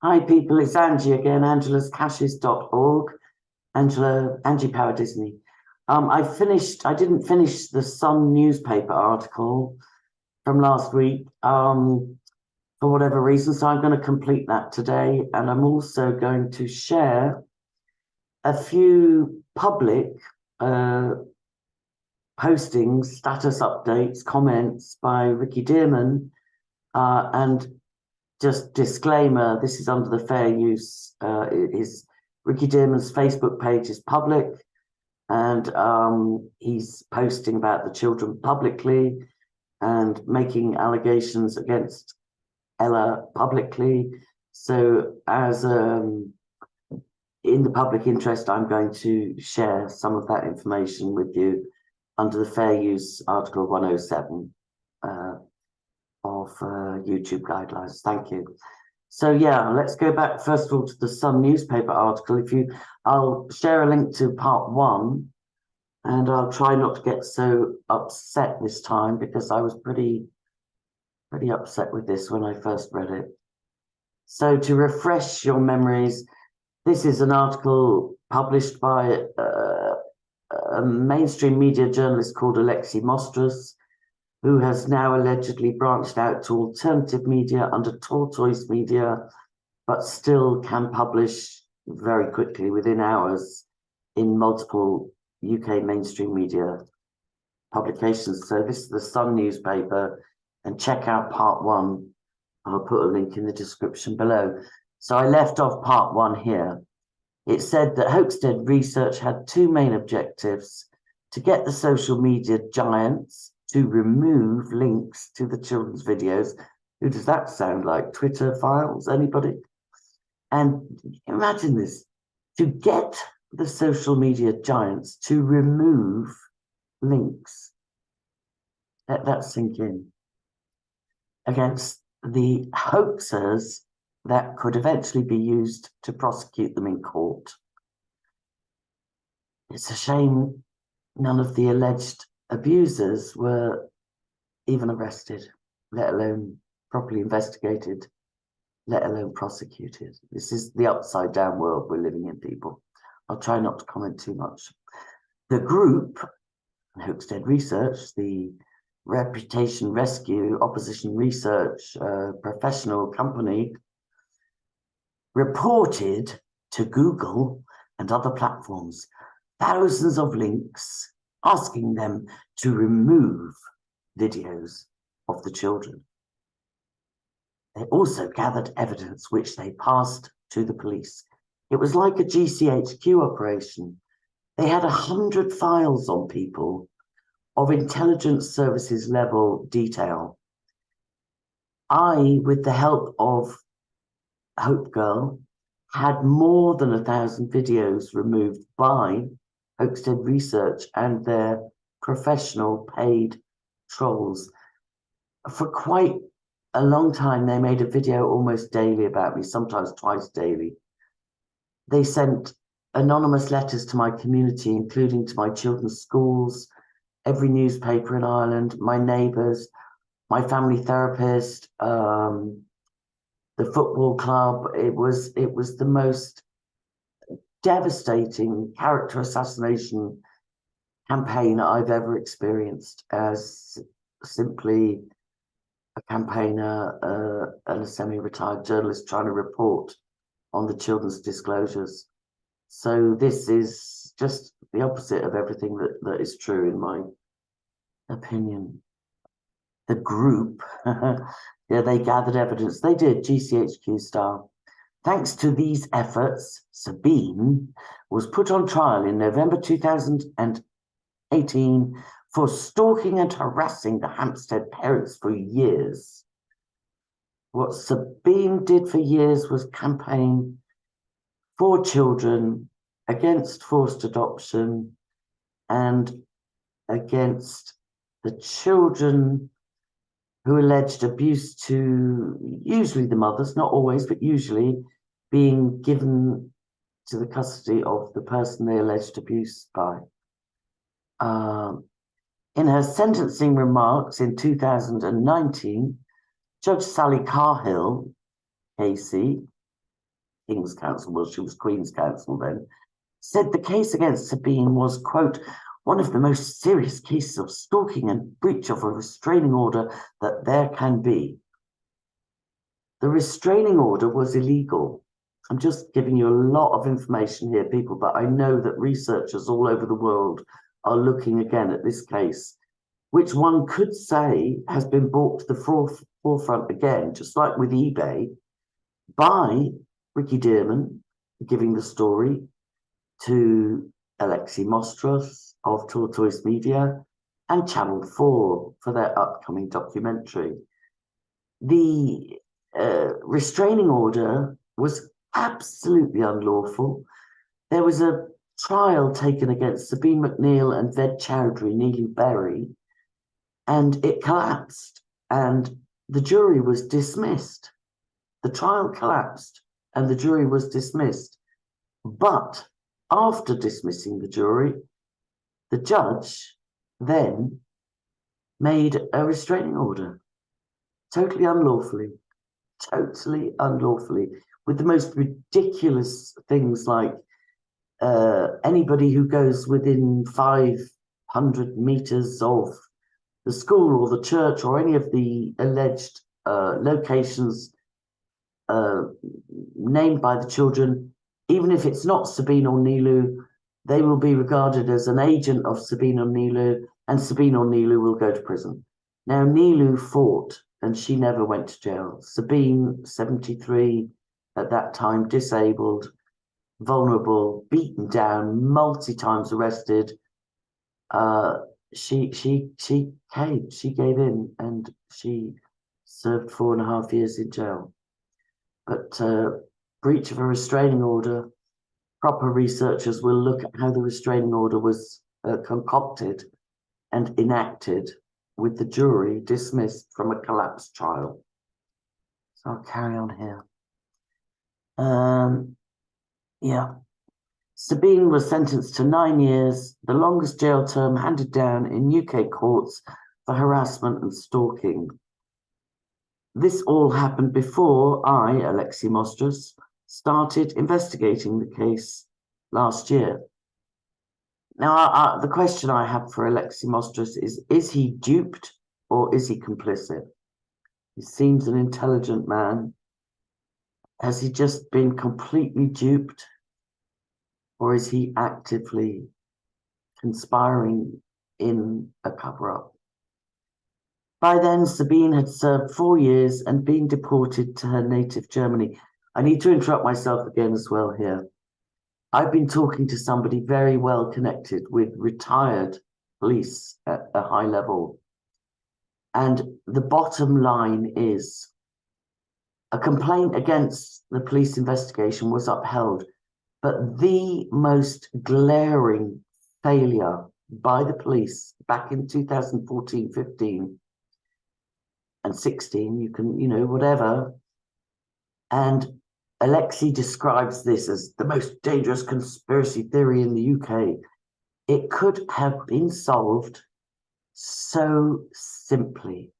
Hi people, it's Angie again, angelascashes.org. Angie Power Disney. I didn't finish the Sun newspaper article from last week for whatever reason, so I'm going to complete that today. And I'm also going to share a few public postings, status updates, comments by Ricky Dearman, and just disclaimer, this is under the fair use. Ricky Dearman's Facebook page is public, and he's posting about the children publicly and making allegations against Ella publicly. So as in the public interest, I'm going to share some of that information with you under the fair use article 107 of YouTube guidelines. Thank you. So yeah, let's go back first of all to the Sun newspaper article. I'll share a link to part 1, and I'll try not to get so upset this time because I was pretty upset with this when I first read it. So to refresh your memories, this is an article published by a mainstream media journalist called Alexi Mostras, who has now allegedly branched out to alternative media under Tortoise Media, but still can publish very quickly, within hours, in multiple UK mainstream media publications. So this is the Sun newspaper, and check out part 1. I'll put a link in the description below. So I left off part 1 here. It said that Hampstead research had 2 main objectives: to get the social media giants to remove links to the children's videos. Who does that sound like? Twitter files? Anybody? And imagine this: to get the social media giants to remove links. Let that sink in. Against the hoaxers that could eventually be used to prosecute them in court. It's a shame none of the alleged abusers were even arrested, let alone properly investigated, let alone prosecuted. This is the upside down world we're living in, people. I'll try not to comment too much. The group, Hampstead Research, the Reputation Rescue Opposition Research professional company, reported to Google and other platforms thousands of links asking them to remove videos of the children. They also gathered evidence which they passed to the police. It was like a GCHQ operation. They had 100 files on people of intelligence services level detail. I, with the help of Hope Girl, had more than 1,000 videos removed by Hampstead Research and their professional paid trolls. For quite a long time, they made a video almost daily about me, sometimes twice daily. They sent anonymous letters to my community, including to my children's schools, every newspaper in Ireland, my neighbours, my family therapist, the football club. It was the most devastating character assassination campaign I've ever experienced as simply a campaigner and a semi-retired journalist trying to report on the children's disclosures. So this is just the opposite of everything that is true, in my opinion. The group, yeah, they gathered evidence. They did, GCHQ style. Thanks to these efforts, Sabine was put on trial in November 2018 for stalking and harassing the Hampstead parents for years. What Sabine did for years was campaign for children, against forced adoption, and against the children who alleged abuse to usually the mothers, not always, but usually, being given to the custody of the person they alleged abuse by. In her sentencing remarks in 2019, Judge Sally Carhill, KC, King's Counsel, well, she was Queen's Counsel then, said the case against Sabine was, quote, one of the most serious cases of stalking and breach of a restraining order that there can be. The restraining order was illegal. I'm just giving you a lot of information here, people, but I know that researchers all over the world are looking again at this case, which one could say has been brought to the forefront again, just like with eBay, by Ricky Dearman giving the story to Alexei Mostros of Tortoise Media and Channel 4 for their upcoming documentary. The restraining order was absolutely unlawful. There was a trial taken against Sabine McNeill and Ved Chowdhury, Neelu Berry, and it collapsed, and the jury was dismissed. The trial collapsed, and the jury was dismissed. But after dismissing the jury, the judge then made a restraining order, totally unlawfully, with the most ridiculous things like anybody who goes within 500 meters of the school or the church or any of the alleged locations named by the children, even if it's not Sabine or Neelu, they will be regarded as an agent of Sabine or Neelu, and Sabine or Neelu will go to prison. Now, Neelu fought, and she never went to jail. Sabine, 73, at that time, disabled, vulnerable, beaten down, multi-times arrested. She caved, she gave in, and she served 4.5 years in jail. But breach of a restraining order, proper researchers will look at how the restraining order was concocted and enacted with the jury dismissed from a collapsed trial. So I'll carry on here. Yeah. Sabine was sentenced to 9 years, the longest jail term handed down in UK courts for harassment and stalking. This all happened before I, Alexei Mostros, started investigating the case last year. Now, the question I have for Alexei Mostros is he duped or is he complicit? He seems an intelligent man. Has he just been completely duped, or is he actively conspiring in a cover-up? By then, Sabine had served 4 years and been deported to her native Germany. I need to interrupt myself again as well here. I've been talking to somebody very well connected with retired police at a high level. And the bottom line is a complaint against the police investigation was upheld, but the most glaring failure by the police back in 2014, 15, and 16, you can, whatever. And Alexei describes this as the most dangerous conspiracy theory in the UK. It could have been solved so simply.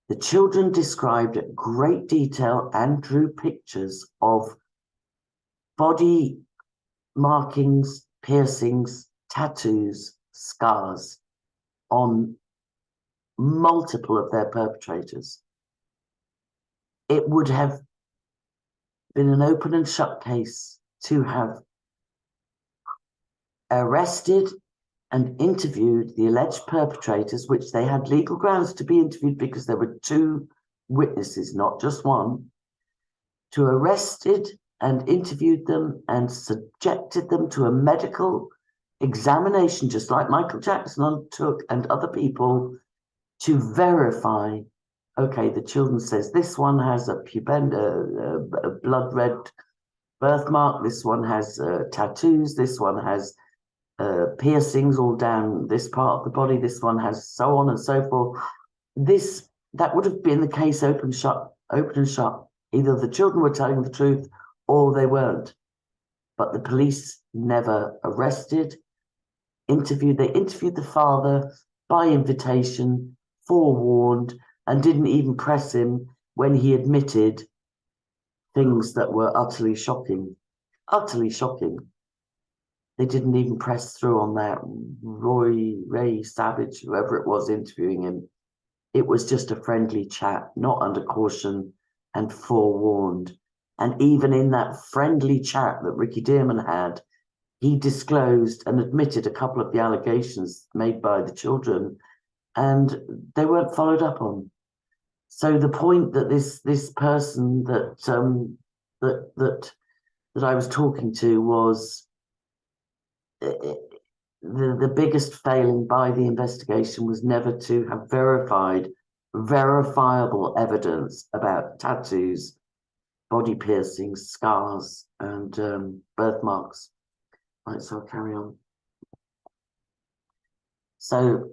The children described at great detail and drew pictures of body markings, piercings, tattoos, scars on multiple of their perpetrators. It would have been an open and shut case to have arrested and interviewed the alleged perpetrators, which they had legal grounds to be interviewed because there were 2 witnesses, not just one, to arrested and interviewed them and subjected them to a medical examination, just like Michael Jackson undertook and other people, to verify, okay, the children says this one has a blood red birthmark, this one has tattoos, this one has piercings all down this part of the body, this one has so on and so forth. That would have been the case open and shut. Either the children were telling the truth or they weren't. But the police never arrested, interviewed. They interviewed the father by invitation, forewarned, and didn't even press him when he admitted things that were utterly shocking. Utterly shocking. They didn't even press through on that Ray Savage, whoever it was interviewing him. It was just a friendly chat, not under caution and forewarned. And even in that friendly chat that Ricky Dearman had, he disclosed and admitted a couple of the allegations made by the children, and they weren't followed up on. So the point that this person that I was talking to was the biggest failing by the investigation was never to have verifiable evidence about tattoos, body piercings, scars, and birthmarks. Right, so I'll carry on. So,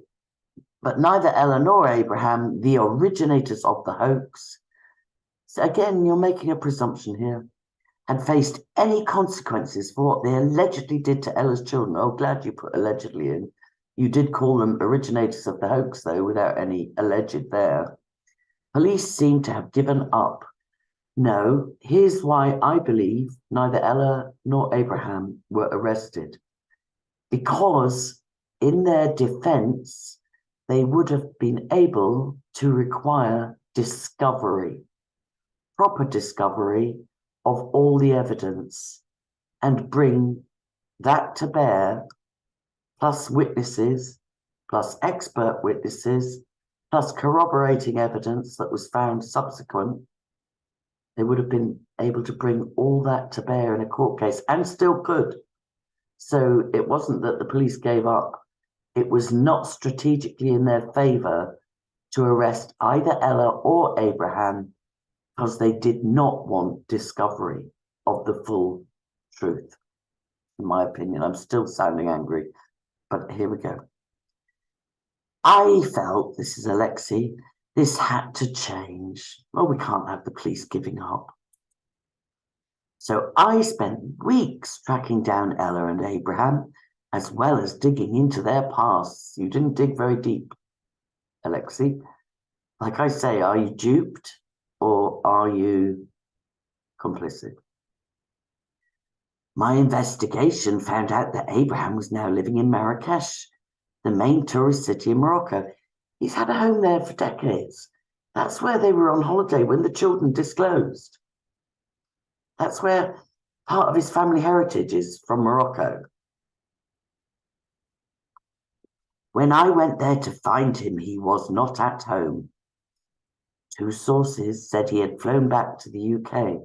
but neither Ella nor Abraham, the originators of the hoax, so again, you're making a presumption here, had faced any consequences for what they allegedly did to Ella's children. Oh, glad you put allegedly in. You did call them originators of the hoax, though, without any alleged there. Police seem to have given up. No, here's why I believe neither Ella nor Abraham were arrested. Because in their defense, they would have been able to require discovery, proper discovery of all the evidence, and bring that to bear, plus witnesses, plus expert witnesses, plus corroborating evidence that was found subsequent. They would have been able to bring all that to bear in a court case, and still could. So it wasn't that the police gave up. It was not strategically in their favor to arrest either Ella or Abraham, because they did not want discovery of the full truth. In my opinion, I'm still sounding angry, but here we go. I felt, this is Alexei, this had to change. Well, we can't have the police giving up. So I spent weeks tracking down Ella and Abraham, as well as digging into their pasts. You didn't dig very deep, Alexei. Like I say, are you duped or are you complicit? My investigation found out that Abraham was now living in Marrakesh, the main tourist city in Morocco. He's had a home there for decades. That's where they were on holiday when the children disclosed. That's where part of his family heritage is, from Morocco. When I went there to find him, he was not at home. 2 sources said he had flown back to the UK.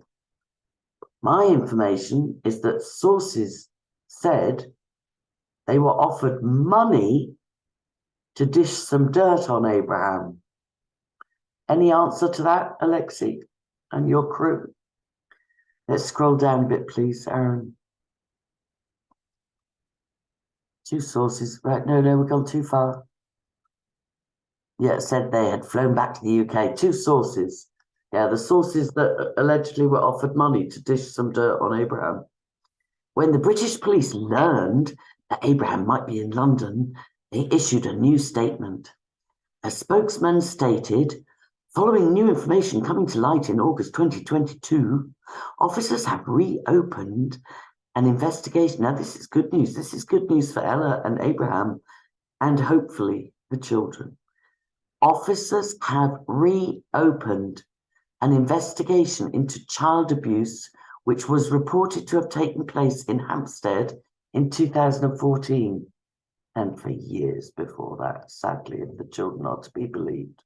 My information is that sources said they were offered money to dish some dirt on Abraham. Any answer to that, Alexei and your crew? Let's scroll down a bit, please, Aaron. 2 sources. Right, no, we've gone too far. Yeah, it said they had flown back to the UK. 2 sources. Yeah, the sources that allegedly were offered money to dish some dirt on Abraham. When the British police learned that Abraham might be in London, they issued a new statement. A spokesman stated, following new information coming to light in August 2022, officers have reopened an investigation. Now, this is good news. This is good news for Ella and Abraham, and hopefully the children. Officers have reopened an investigation into child abuse, which was reported to have taken place in Hampstead in 2014, and for years before that, sadly, if the children are to be believed.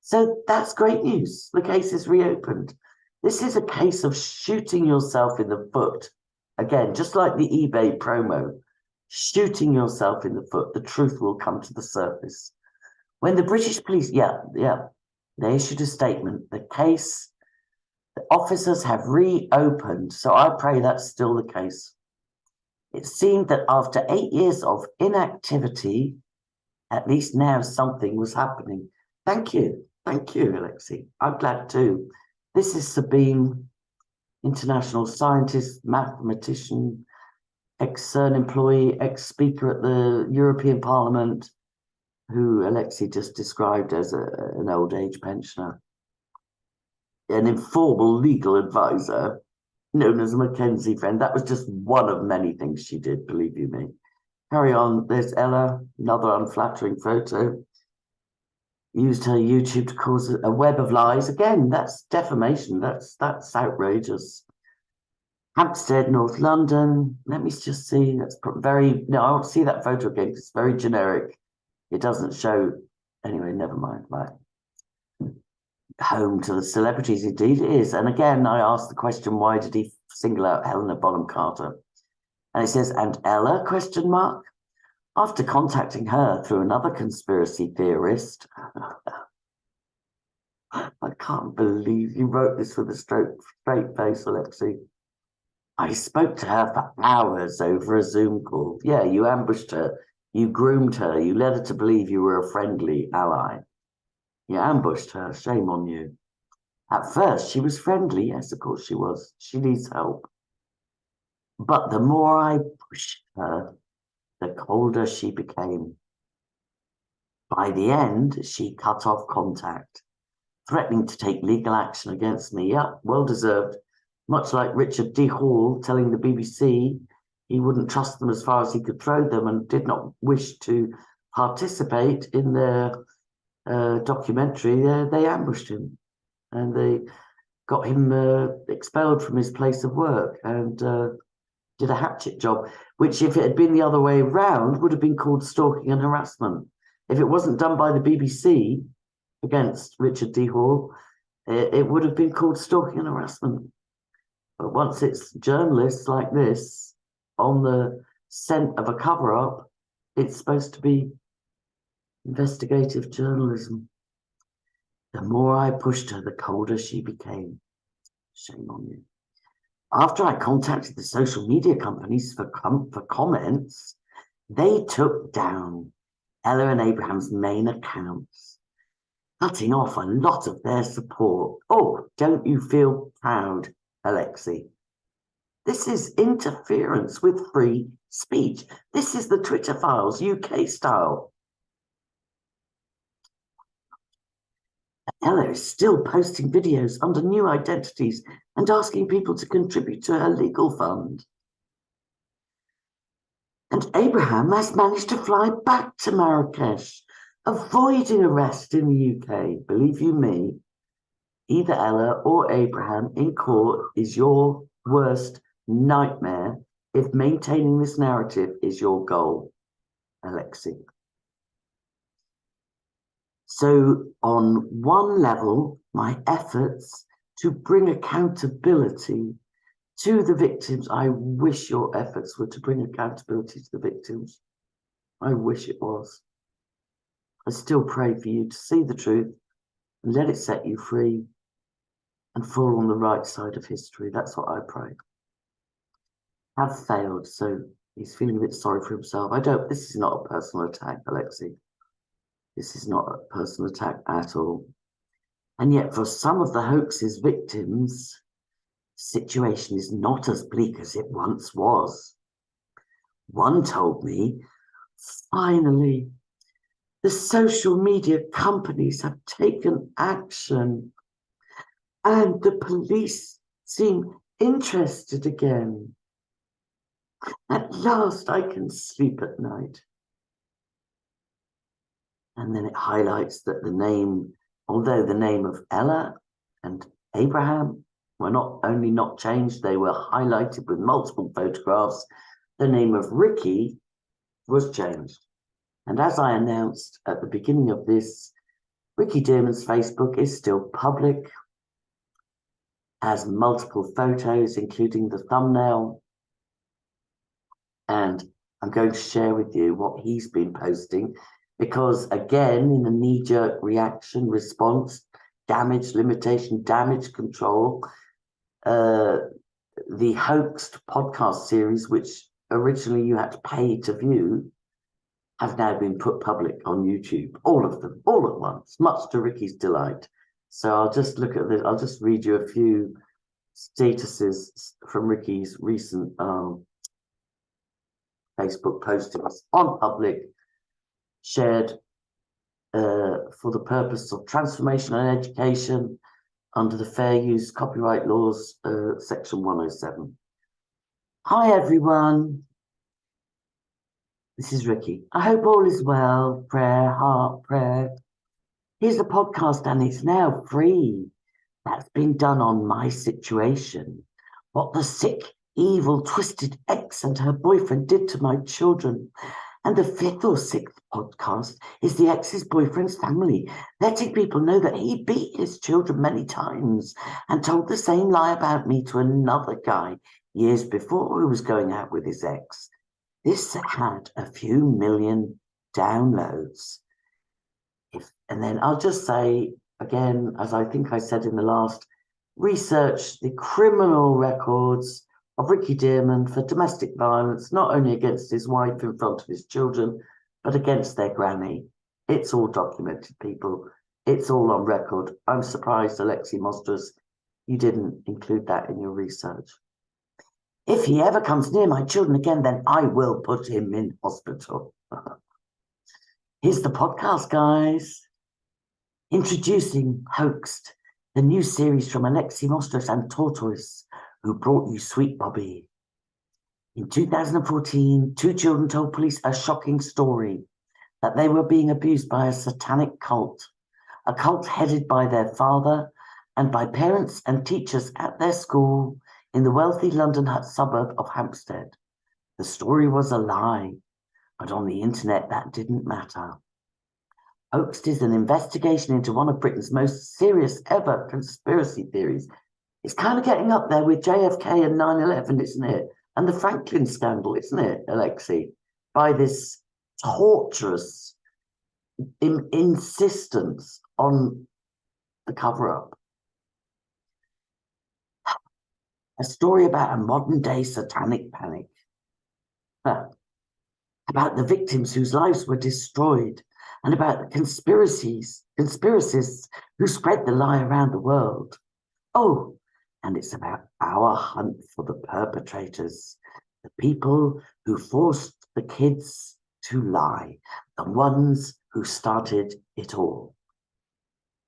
So that's great news. The case is reopened. This is a case of shooting yourself in the foot. Again, just like the eBay promo, shooting yourself in the foot, the truth will come to the surface. When the British police, they issued a statement. The case, the officers have reopened. So I pray that's still the case. It seemed that after 8 years of inactivity, at least now something was happening. Thank you, Alexei. I'm glad too. This is Sabine, international scientist, mathematician, ex-CERN employee, ex-speaker at the European Parliament, who Alexei just described as an old age pensioner. an informal legal advisor known as a Mackenzie friend. That was just one of many things she did, believe you me. Carry on. There's Ella, another unflattering photo. Used her YouTube to cause a web of lies. Again, that's defamation. That's outrageous. Hampstead, North London. Let me just see. That's very, no, I want to see that photo again. It's very generic. It doesn't show. Anyway, never mind. Right. Home to the celebrities, indeed it is. And again, I asked the question, why did he single out Helena Bonham Carter? And it says, and Ella, question mark? After contacting her through another conspiracy theorist, I can't believe you wrote this with a straight face, Alexi. I spoke to her for hours over a Zoom call. Yeah, you ambushed her, you groomed her, you led her to believe you were a friendly ally. You ambushed her, shame on you. At first, she was friendly. Yes, of course she was. She needs help. But the more I pushed her, the colder she became. By the end, she cut off contact, threatening to take legal action against me. Yep, well deserved. Much like Richard D. Hall telling the BBC he wouldn't trust them as far as he could throw them and did not wish to participate in their documentary. They ambushed him and they got him expelled from his place of work and did a hatchet job, which if it had been the other way around would have been called stalking and harassment. If it wasn't done by the BBC against Richard D. Hall, it would have been called stalking and harassment. But once it's journalists like this on the scent of a cover-up, it's supposed to be investigative journalism. The more I pushed her, the colder she became. Shame on you. After I contacted the social media companies for comments, they took down Ella and Abraham's main accounts, cutting off a lot of their support. Oh, don't you feel proud, Alexi? This is interference with free speech. This is the Twitter Files UK style. Ella is still posting videos under new identities and asking people to contribute to her legal fund. And Abraham has managed to fly back to Marrakesh, avoiding arrest in the UK. Believe you me, either Ella or Abraham in court is your worst nightmare if maintaining this narrative is your goal, Alexi. So on one level, my efforts to bring accountability to the victims, I wish your efforts were to bring accountability to the victims. I wish it was. I still pray for you to see the truth and let it set you free and fall on the right side of history. That's what I pray. Have failed, so he's feeling a bit sorry for himself. This is not a personal attack, Alexi. This is not a personal attack at all. And yet for some of the hoax's victims, the situation is not as bleak as it once was. One told me, finally, the social media companies have taken action and the police seem interested again. At last I can sleep at night. And then it highlights that the name, although the name of Ella and Abraham were not only not changed, they were highlighted with multiple photographs, the name of Ricky was changed. And as I announced at the beginning of this, Ricky Dearman's Facebook is still public, has multiple photos, including the thumbnail. And I'm going to share with you what he's been posting, because again, in a knee-jerk reaction response, damage limitation, damage control, the hoaxed podcast series, which originally you had to pay to view, have now been put public on YouTube, all of them, all at once, much to Ricky's delight. So I'll just look at this, I'll just read you a few statuses from Ricky's recent Facebook postings on public, shared for the purpose of transformation and education. under the Fair Use Copyright Laws, Section 107. Hi, everyone. This is Ricky. I hope all is well. Prayer, heart, prayer. Here's the podcast, and it's now free. That's been done on My Situation. What the sick, evil, twisted ex and her boyfriend did to my children. And the fifth or sixth podcast is the ex's boyfriend's family, letting people know that he beat his children many times and told the same lie about me to another guy years before who was going out with his ex. This had a few million downloads. And then I'll just say, again, as I think I said in the last, research the criminal records of Ricky Dearman for domestic violence, not only against his wife in front of his children, but against their granny. It's all documented, people. It's all on record. I'm surprised, Alexi Mostras, you didn't include that in your research. If he ever comes near my children again, then I will put him in hospital. Here's the podcast, guys. Introducing Hoaxed, the new series from Alexi Mostras and Tortoise, who brought you Sweet Bobby. In 2014, two children told police a shocking story that they were being abused by a satanic cult, a cult headed by their father and by parents and teachers at their school in the wealthy London suburb of Hampstead. The story was a lie, but on the internet that didn't matter. Hoaxed is an investigation into one of Britain's most serious ever conspiracy theories. It's kind of getting up there with JFK and 9/11, isn't it? And the Franklin scandal, isn't it, Alexi? By this torturous insistence on the cover-up. A story about a modern-day satanic panic. About the victims whose lives were destroyed, and about the conspiracists who spread the lie around the world. Oh, and it's about our hunt for the perpetrators, the people who forced the kids to lie, the ones who started it all,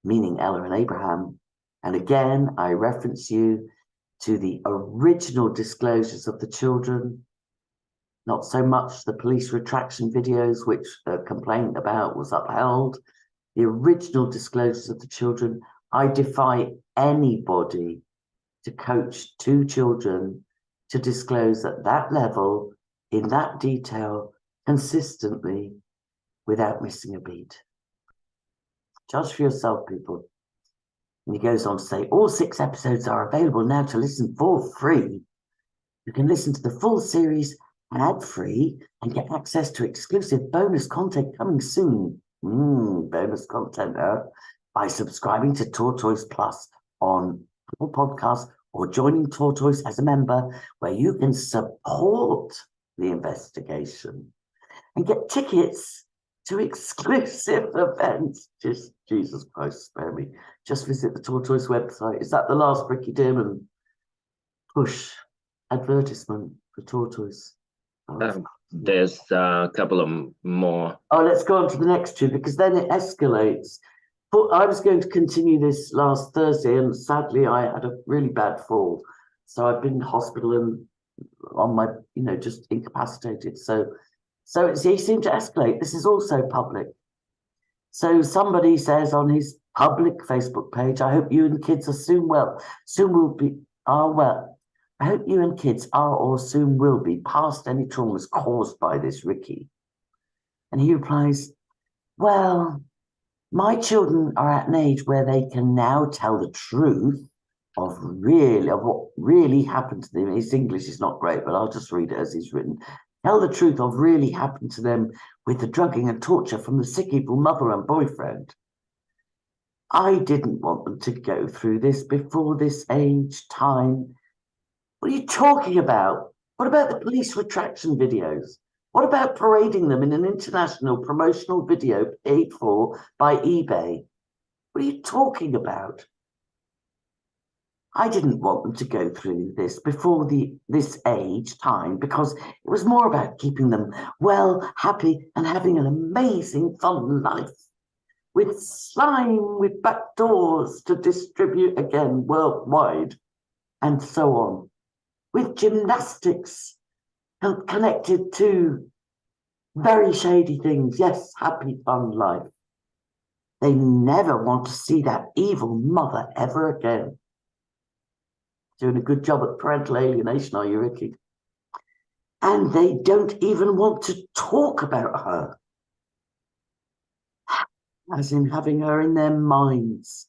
meaning Ella and Abraham. And again, I reference you to the original disclosures of the children, not so much the police retraction videos, which a complaint about was upheld. The original disclosures of the children. I defy anybody to coach two children to disclose at that level, in that detail, consistently, without missing a beat. Judge for yourself, people. And he goes on to say, all 6 episodes are available now to listen for free. You can listen to the full series ad-free and get access to exclusive bonus content coming soon. Bonus content by subscribing to Tortoise Plus on Apple Podcasts or joining Tortoise as a member, where you can support the investigation and get tickets to exclusive events. Just Jesus Christ, spare me. Just visit the Tortoise website. Is that the last Ricky Dearman push advertisement for Tortoise? There's a couple of more. Oh, let's go on to the next two, because then it escalates. But I was going to continue this last Thursday, and sadly I had a really bad fall. So I've been in hospital and on my, just incapacitated. So he seemed to escalate. This is also public. So somebody says on his public Facebook page, I hope you and kids are soon well. I hope you and kids are or soon will be past any traumas caused by this, Ricky. And he replies, well, my children are at an age where they can now tell the truth of what really happened to them. His English is not great, but I'll just read it as he's written. Tell the truth of really happened to them with the drugging and torture from the sick, evil mother and boyfriend. I didn't want them to go through this before this age, time. What are you talking about? What about the police retraction videos? What about parading them in an international promotional video paid for by eBay? What are you talking about? I didn't want them to go through this before this age, time, because it was more about keeping them well, happy, and having an amazing, fun life. with slime with back doors to distribute again worldwide, and so on, with gymnastics connected to very shady things. Yes, happy fun life. They never want to see that evil mother ever again. Doing a good job at parental alienation, are you, Ricky? And they don't even want to talk about her, as in having her in their minds,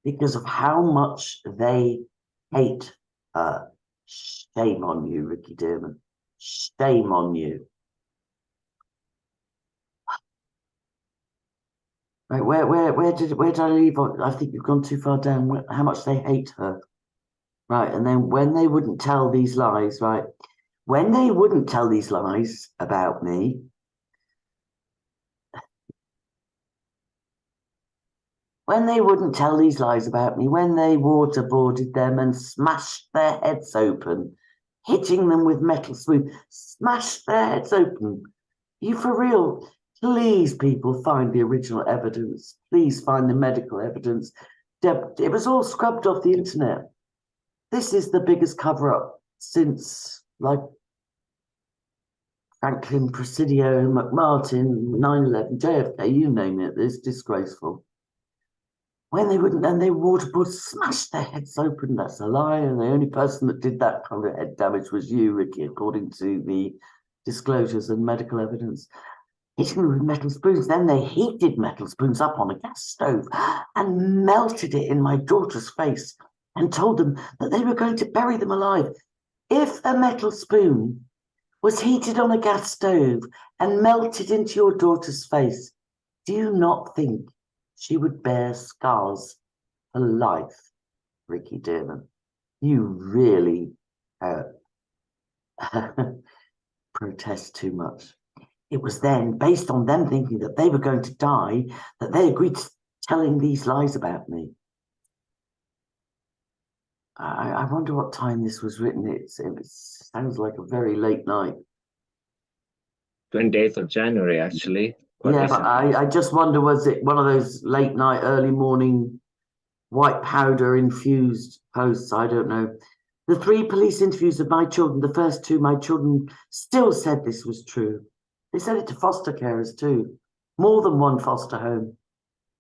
because of how much they hate her. Shame on you, Ricky Dearman. Shame on you. Right, where did I leave? I think you've gone too far down. How much they hate her. Right, and then when they wouldn't tell these lies, right? When they wouldn't tell these lies about me, when they wouldn't tell these lies about me, when they waterboarded them and smashed their heads open, hitting them with metal spoons, smashed their heads open. You for real? Please, people, find the original evidence. Please find the medical evidence. It was all scrubbed off the internet. This is the biggest cover-up since, like, Franklin, Presidio, McMartin, 9/11, JFK, you name it. It's disgraceful. When they wouldn't, and they waterboard, smashed their heads open. That's a lie. And the only person that did that kind of head damage was you, Ricky, according to the disclosures and medical evidence. Hitting them with metal spoons. Then they heated metal spoons up on a gas stove and melted it in my daughter's face and told them that they were going to bury them alive. If a metal spoon was heated on a gas stove and melted into your daughter's face, do you not think she would bear scars for life, Ricky Dearman? You really protest too much. It was then, based on them thinking that they were going to die, that they agreed to telling these lies about me. I wonder what time this was written. It sounds like a very late night. 28th of January, actually. Yeah, but I just wonder, was it one of those late night, early morning, white powder infused posts? I don't know. The 3 police interviews of my children, the first 2, my children still said this was true. They said it to foster carers too. More than one foster home.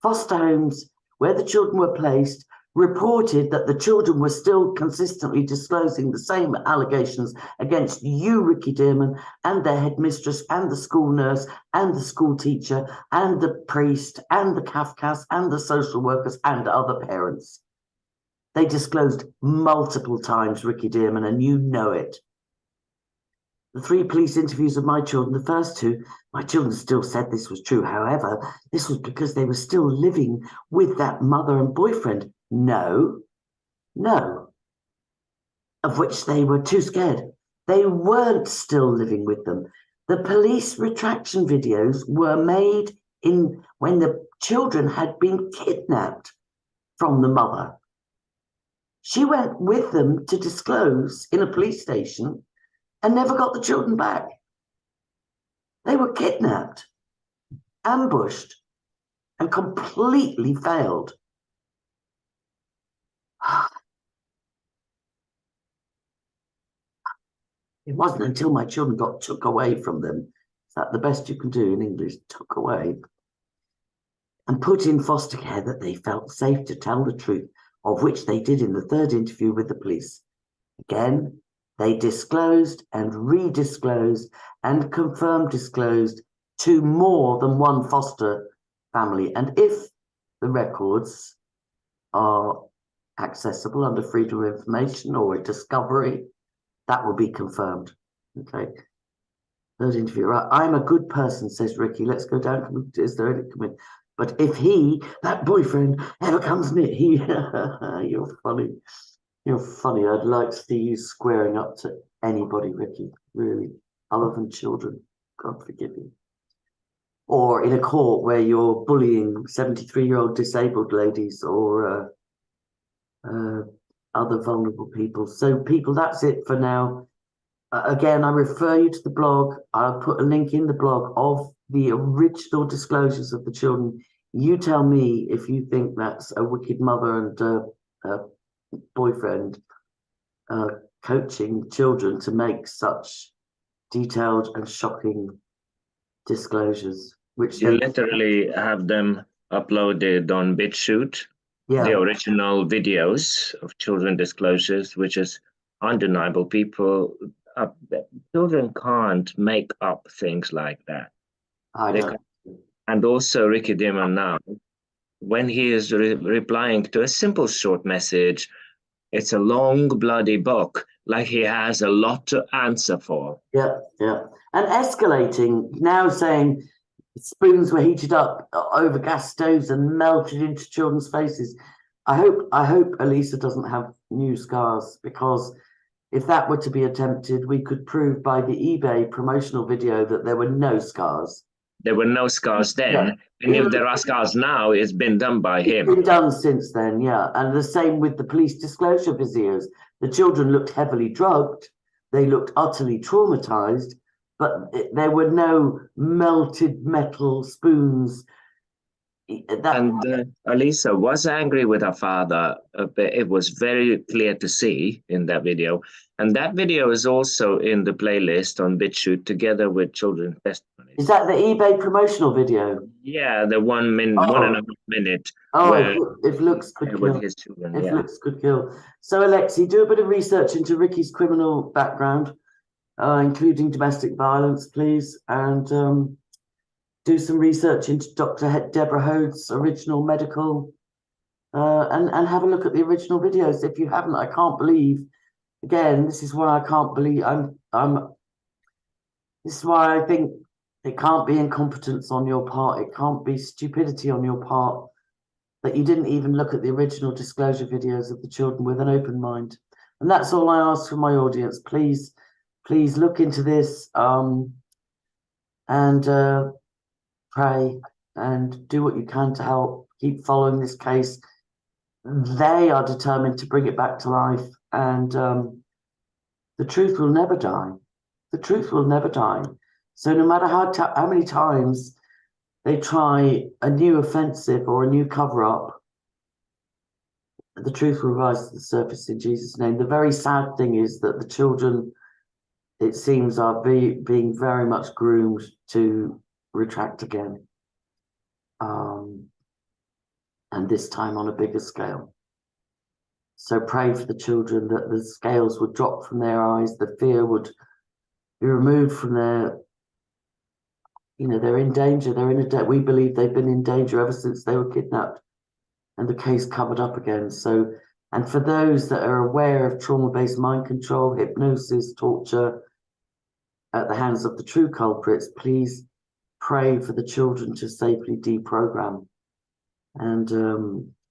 Foster homes where the children were placed reported that the children were still consistently disclosing the same allegations against you, Ricky Dearman, and their headmistress, and the school nurse, and the school teacher, and the priest, and the Kafkas, and the social workers, and other parents. They disclosed multiple times, Ricky Dearman, and you know it. The 3 police interviews of my children, the first 2, my children still said this was true. However, this was because they were still living with that mother and boyfriend. No, of which they were too scared. They weren't still living with them. The police retraction videos were made when the children had been kidnapped from the mother. She went with them to disclose in a police station and never got the children back. They were kidnapped, ambushed, and completely failed. It wasn't until my children got took away from them, is that the best you can do in English, took away, and put in foster care, that they felt safe to tell the truth, of which they did in the 3rd interview with the police. Again, they disclosed and redisclosed and confirmed disclosed to more than one foster family. And if the records are accessible under freedom of information or a discovery, that will be confirmed. Okay. 3rd interview. Right. I'm a good person, says Ricky. Let's go down. Is there any comment? But if that boyfriend, ever comes near, you're funny. You're funny. I'd like to see you squaring up to anybody, Ricky, really, other than children. God forgive you. Or in a court where you're bullying 73-year-old disabled ladies or other vulnerable people. So people, that's it for now. Again, I refer you to the blog. I'll put a link in the blog of the original disclosures of the children you tell me if you think that's a wicked mother and a boyfriend coaching children to make such detailed and shocking disclosures, which You they, literally have them uploaded on BitChute, yeah, the original videos of children disclosures, which is undeniable. Children can't make up things like that. I They don't. And also Ricky Dimon now, when he is replying to a simple short message, it's a long bloody book, like he has a lot to answer for. Yeah, yeah. And escalating, now saying spoons were heated up over gas stoves and melted into children's faces. I hope Elisa doesn't have new scars, because if that were to be attempted, we could prove by the eBay promotional video that there were no scars. There were no scars then, and if there are scars now, it's been done by It's him. been done since then, yeah. And the same with the police disclosure videos. The children looked heavily drugged, they looked utterly traumatized, but there were no melted metal spoons. Elisa was angry with her father. But it was very clear to see in that video. And that video is also in the playlist on BitChute together with children's testimonies. Is that the eBay promotional video? Yeah, the 1 minute, 1.5 minute. If looks could kill. With his children, if looks could kill. So, Alexi, do a bit of research into Ricky's criminal background, including domestic violence, please, and do some research into Dr. Deborah Hode's original medical, and have a look at the original videos. If you haven't, I can't believe. Again, this is why I can't believe This is why I think it can't be incompetence on your part. It can't be stupidity on your part that you didn't even look at the original disclosure videos of the children with an open mind. And that's all I ask from my audience. Please look into this, and pray and do what you can to help keep following this case. They are determined to bring it back to life, and the truth will never die. The truth will never die. So no matter how many times they try a new offensive or a new cover-up, the truth will rise to the surface in Jesus' name. The very sad thing is that the children, it seems, are being very much groomed to retract again. And this time on a bigger scale. So pray for the children that the scales would drop from their eyes, the fear would be removed from their, they're in danger. They're in we believe they've been in danger ever since they were kidnapped, and the case covered up again. So, and for those that are aware of trauma-based mind control, hypnosis, torture at the hands of the true culprits, please pray for the children to safely deprogram and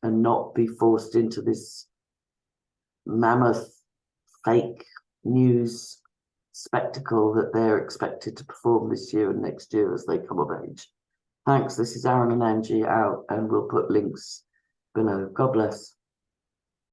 not be forced into this mammoth fake news spectacle that they're expected to perform this year and next year as they come of age. Thanks. This is Aaron and Angie out, and we'll put links below. God bless.